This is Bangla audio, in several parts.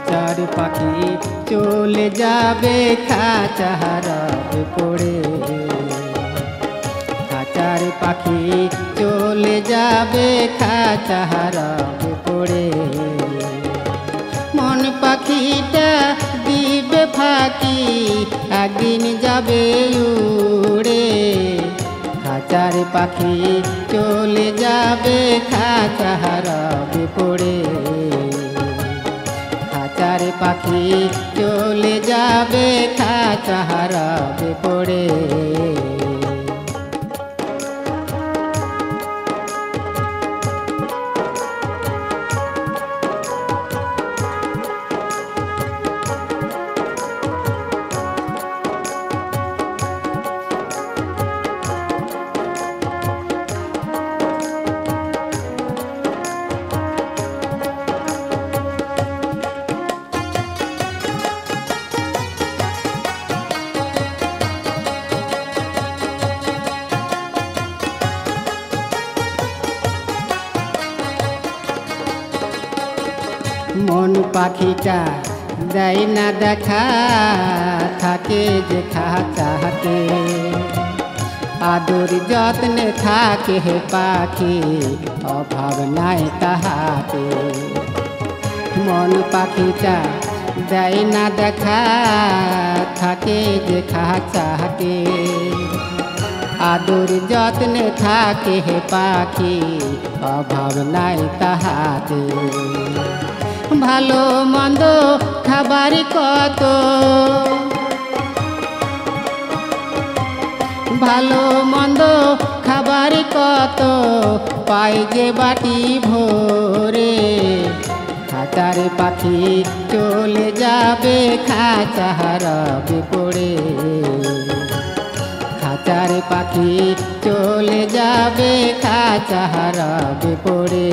খাঁচার পাখি চলে যাবে খাঁচা হারাবে পড়ে। খাঁচার পাখি চলে যাবে খাঁচা হারাবে পড়ে। মন পাখিটা দিবে ফাঁকি একদিন যাবে উড়ে। খাঁচার পাখি চলে যাবে খাঁচা হারাবে পড়ে। খাঁচার পাখি চলে যাবে খাঁচা হারাবে পড়ে। মন পাখিটা দেয় না দেখা থাকে যে খাঁচাতে। আদর যত্নে থাকে হে পাখি অভাব নাই তাহাতে। মন পাখিটা দেয় না দেখা থাকে যে খাঁচাতে। আদর যত্নে থাকে হে পাখি অভাব নাই তাহাতে। ভালো মন্দ খাবার কত, ভালো মন্দ খাবার কত পাই যে বাটি ভরে। খাঁচার পাখি চলে যাবে খাঁচা হারাবে পড়ে। খাঁচার পাখি চলে যাবে খাঁচা হারাবে পড়ে।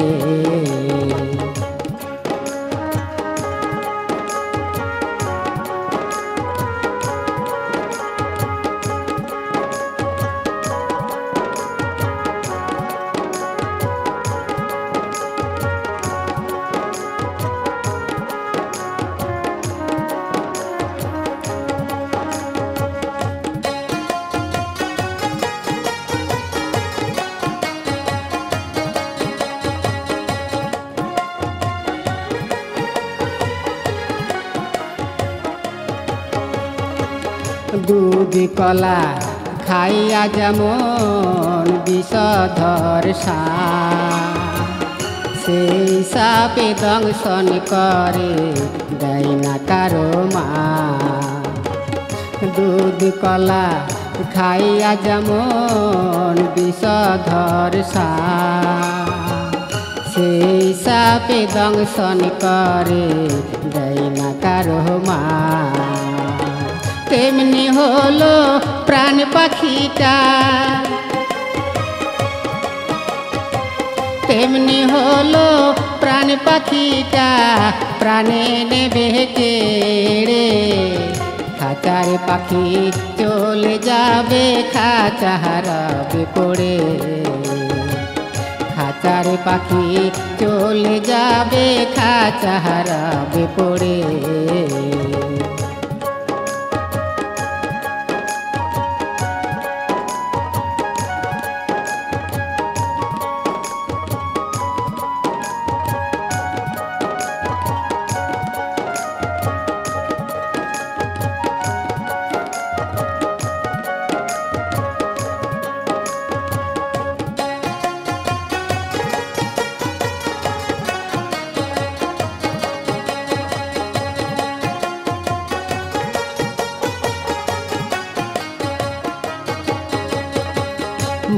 দুধ কলা খাইয়া যেমন বিষধর সাপ, সেই সাপে দংশন করে দেয় না কারো মা। দুধ কলা খাইয়া যেমন বিষধর সাপ, সেই সাপে দংশন করে দেয় না কারো মা। তেমনি হলো প্রাণ পাখিটা, তেমনি হলো প্রাণ পাখিটা প্রাণে নেবে কেড়ে। খাঁচার পাখি চলে যাবে খাঁচা হারাবে পড়ে। খাঁচার পাখি চলে যাবে খাঁচা হারাবে পড়ে।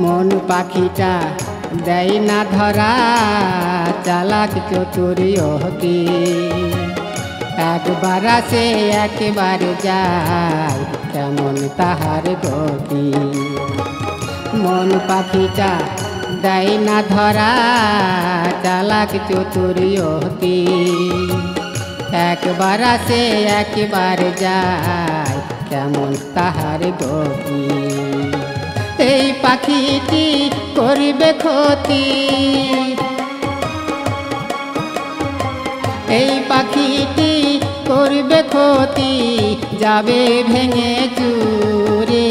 মন পাখিটা দেয় না ধরা চালাক চতুরি অতি। একবার আসে একবার যায় কেমন তাহার গতি। মন পাখিটা দেয় না ধরা চালাক চতুরি অতি। একবার আসে একবার যায় কেমন তাহার গতি। এই পাখিটি করিবে ক্ষতি, এই পাখিটি করবে ক্ষতি যাবে ভেঙে চুরে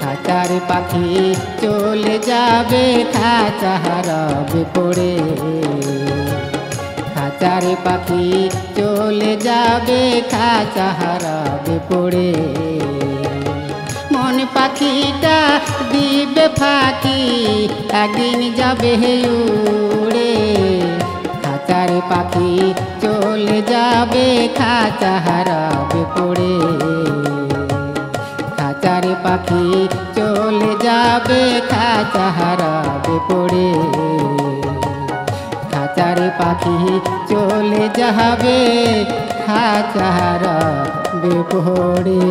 খাঁচার পাখি চলে যাবে খাঁচা হারাবে পড়ে খাঁচার পাখি চলে যাবে খাঁচা হারাবে পড়ে মন পাখিটা দিবে ফাঁকি একদিন যাবে উড়ে খাঁচার পাখি চলে যাবে খাঁচা হারাবে পড়ে খাঁচার পাখি চলে যাবে খাঁচা হারাবে পড়ে খাঁচার পাখি চলে যাবে খাঁচা হারাবে পড়ে।